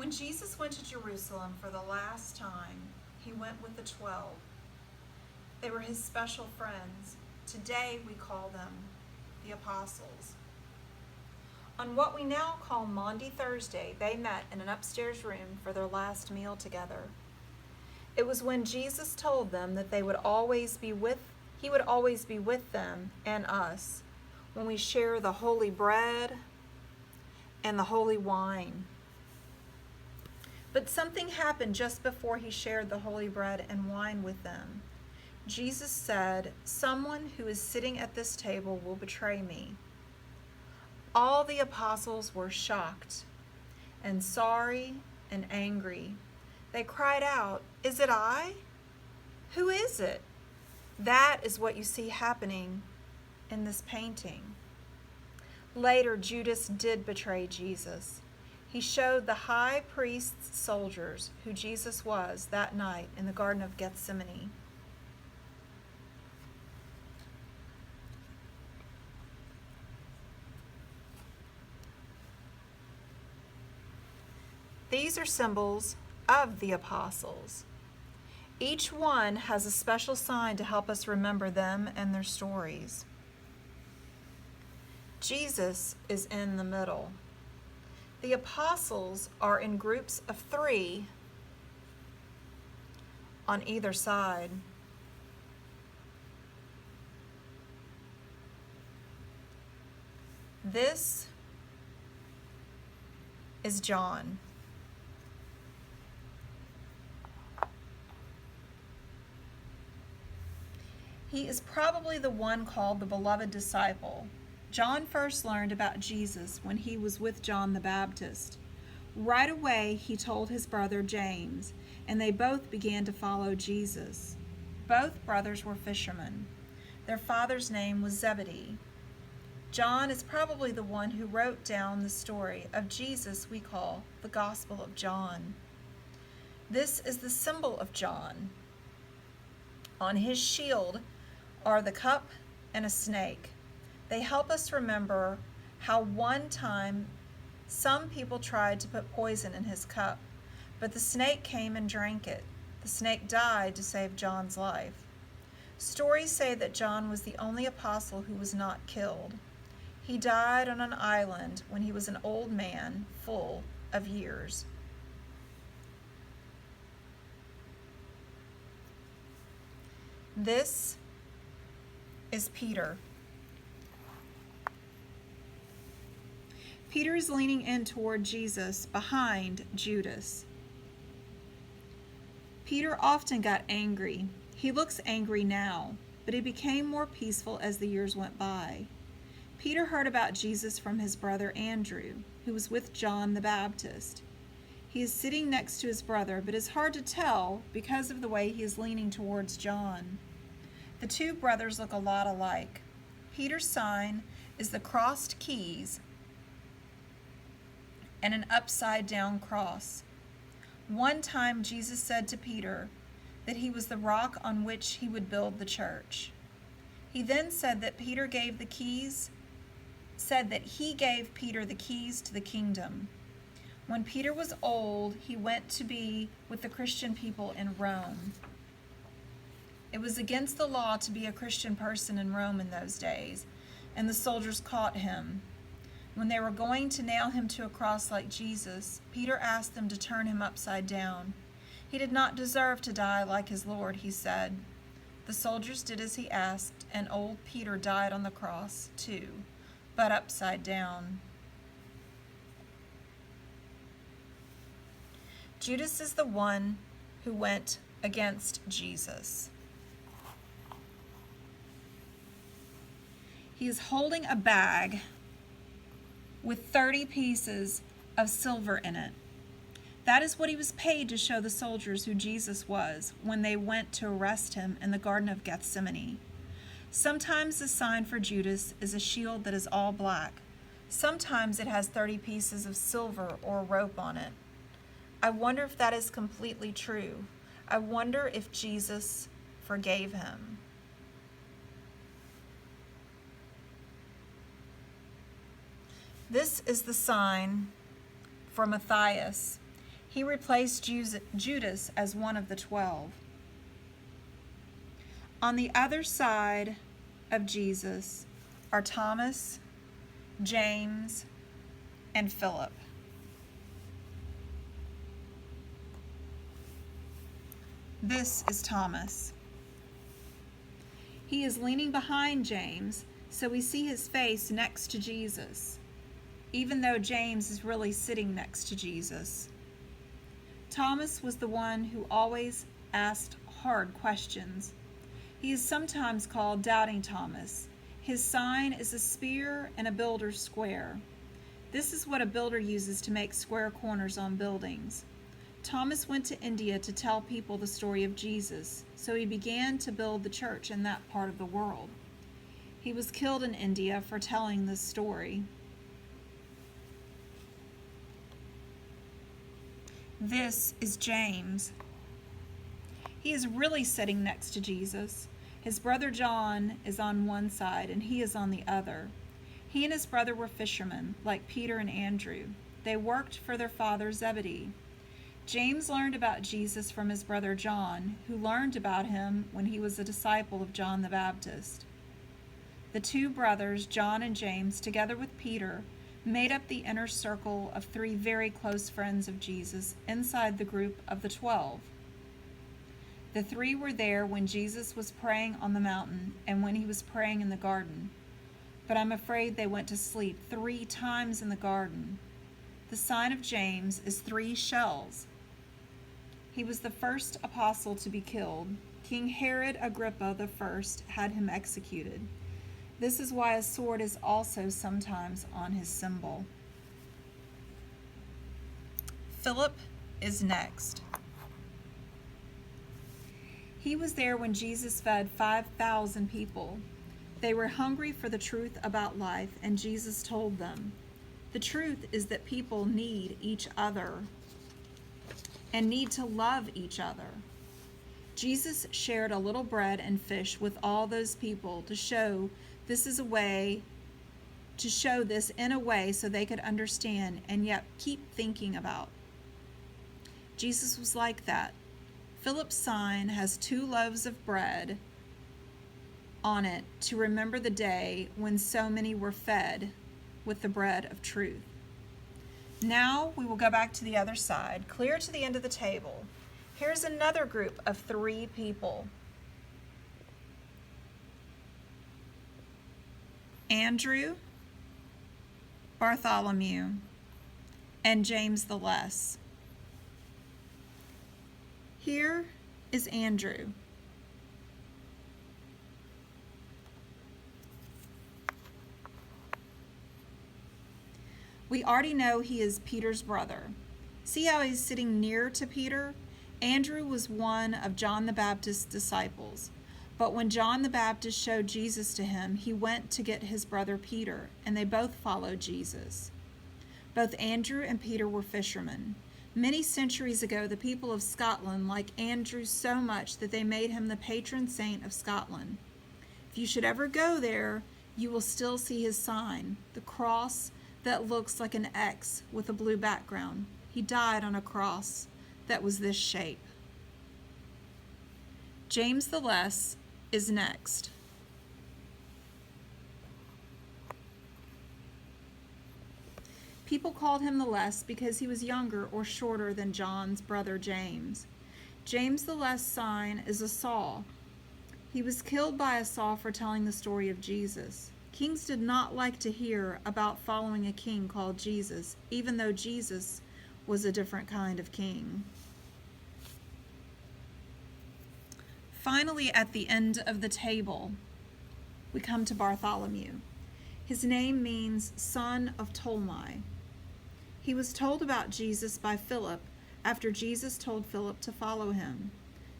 When Jesus went to Jerusalem for the last time, he went with the 12. They were his special friends. Today we call them the apostles. On what we now call Maundy Thursday, they met in an upstairs room for their last meal together. It was when Jesus told them that he would always be with them and us when we share the holy bread and the holy wine. But something happened just before he shared the holy bread and wine with them. Jesus said, "Someone who is sitting at this table will betray me." All the apostles were shocked and sorry and angry. They cried out, "Is it I? Who is it?" That is what you see happening in this painting. Later, Judas did betray Jesus. He showed the high priest's soldiers who Jesus was that night in the Garden of Gethsemane. These are symbols of the apostles. Each one has a special sign to help us remember them and their stories. Jesus is in the middle. The apostles are in groups of 3 on either side. This is John. He is probably the one called the beloved disciple. John first learned about Jesus when he was with John the Baptist. Right away, he told his brother James, and they both began to follow Jesus. Both brothers were fishermen. Their father's name was Zebedee. John is probably the one who wrote down the story of Jesus we call the Gospel of John. This is the symbol of John. On his shield are the cup and a snake. They help us remember how one time some people tried to put poison in his cup, but the snake came and drank it. The snake died to save John's life. Stories say that John was the only apostle who was not killed. He died on an island when he was an old man, full of years. This is Peter. Peter is leaning in toward Jesus behind Judas. Peter often got angry. He looks angry now, but he became more peaceful as the years went by. Peter heard about Jesus from his brother Andrew, who was with John the Baptist. He is sitting next to his brother, but it's hard to tell because of the way he is leaning towards John. The two brothers look a lot alike. Peter's sign is the crossed keys and an upside-down cross. One time Jesus said to Peter that he was the rock on which he would build the church. He then said that he gave Peter the keys to the kingdom. When Peter was old, he went to be with the Christian people in Rome. It was against the law to be a Christian person in Rome in those days, and the soldiers caught him. When they were going to nail him to a cross like Jesus, Peter asked them to turn him upside down. He did not deserve to die like his Lord, he said. The soldiers did as he asked, and old Peter died on the cross too, but upside down. Judas is the one who went against Jesus. He is holding a bag with 30 pieces of silver in it. That is what he was paid to show the soldiers who Jesus was when they went to arrest him in the Garden of Gethsemane. Sometimes the sign for Judas is a shield that is all black. Sometimes it has 30 pieces of silver or rope on it. I wonder if that is completely true. I wonder if Jesus forgave him. This is the sign for Matthias. He replaced Judas as one of the 12. On the other side of Jesus are Thomas, James, and Philip. This is Thomas. He is leaning behind James, so we see his face next to Jesus, even though James is really sitting next to Jesus. Thomas was the one who always asked hard questions. He is sometimes called Doubting Thomas. His sign is a spear and a builder's square. This is what a builder uses to make square corners on buildings. Thomas went to India to tell people the story of Jesus, so he began to build the church in that part of the world. He was killed in India for telling this story. This is James. He is really sitting next to Jesus. His brother John is on one side and he is on the other. He and his brother were fishermen, like Peter and Andrew. They worked for their father Zebedee. James learned about Jesus from his brother John, who learned about him when he was a disciple of John the Baptist. The two brothers, John and James, together with Peter, made up the inner circle of 3 very close friends of Jesus inside the group of the 12. The 3 were there when Jesus was praying on the mountain and when he was praying in the garden. But I'm afraid they went to sleep 3 times in the garden. The sign of James is 3 shells. He was the first apostle to be killed. King Herod Agrippa I had him executed. This is why a sword is also sometimes on his symbol. Philip is next. He was there when Jesus fed 5,000 people. They were hungry for the truth about life, and Jesus told them, the truth is that people need each other and need to love each other. Jesus shared a little bread and fish with all those people to show this in a way so they could understand and yet keep thinking about. Jesus was like that. Philip's sign has 2 loaves of bread on it to remember the day when so many were fed with the bread of truth. Now we will go back to the other side, clear to the end of the table. Here's another group of 3 people. Andrew, Bartholomew, and James the Less. Here is Andrew. We already know he is Peter's brother. See how he's sitting near to Peter? Andrew was one of John the Baptist's disciples. But when John the Baptist showed Jesus to him, he went to get his brother Peter, and they both followed Jesus. Both Andrew and Peter were fishermen. Many centuries ago, the people of Scotland liked Andrew so much that they made him the patron saint of Scotland. If you should ever go there, you will still see his sign, the cross that looks like an X with a blue background. He died on a cross that was this shape. James the Less is next. People called him the Less because he was younger or shorter than John's brother James. James the Less sign is a saw. He was killed by a saw for telling the story of Jesus. Kings did not like to hear about following a king called Jesus, even though Jesus was a different kind of king. Finally, at the end of the table, we come to Bartholomew. His name means son of Ptolemy. He was told about Jesus by Philip after Jesus told Philip to follow him.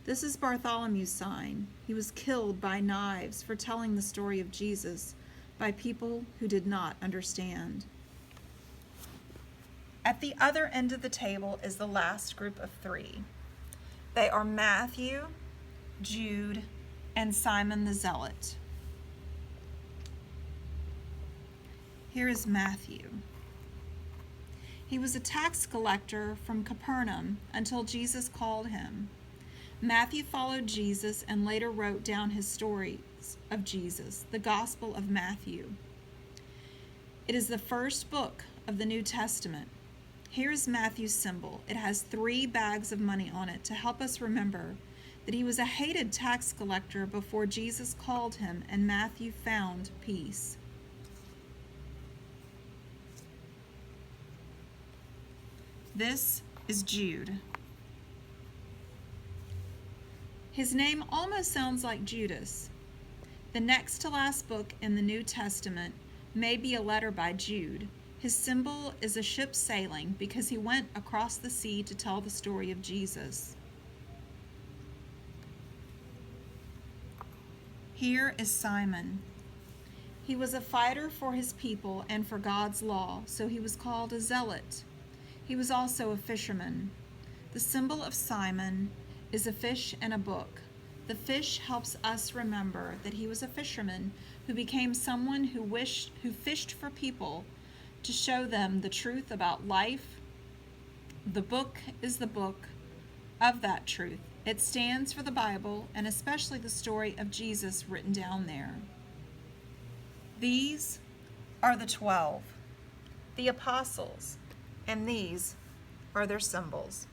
This is Bartholomew's sign. He was killed by knives for telling the story of Jesus by people who did not understand. At the other end of the table is the last group of 3. They are Matthew, Jude, and Simon the Zealot. Here is Matthew. He was a tax collector from Capernaum until Jesus called him. Matthew followed Jesus and later wrote down his stories of Jesus, the Gospel of Matthew. It is the first book of the New Testament. Here is Matthew's symbol. It has 3 bags of money on it to help us remember that he was a hated tax collector before Jesus called him and Matthew found peace. This is Jude. His name almost sounds like Judas. The next to last book in the New Testament may be a letter by Jude. His symbol is a ship sailing because he went across the sea to tell the story of Jesus. Here is Simon. He was a fighter for his people and for God's law, so he was called a zealot. He was also a fisherman. The symbol of Simon is a fish and a book. The fish helps us remember that he was a fisherman who became someone who fished for people to show them the truth about life. The book is the book of that truth. It stands for the Bible and especially the story of Jesus written down there. These are the 12, the apostles, and these are their symbols.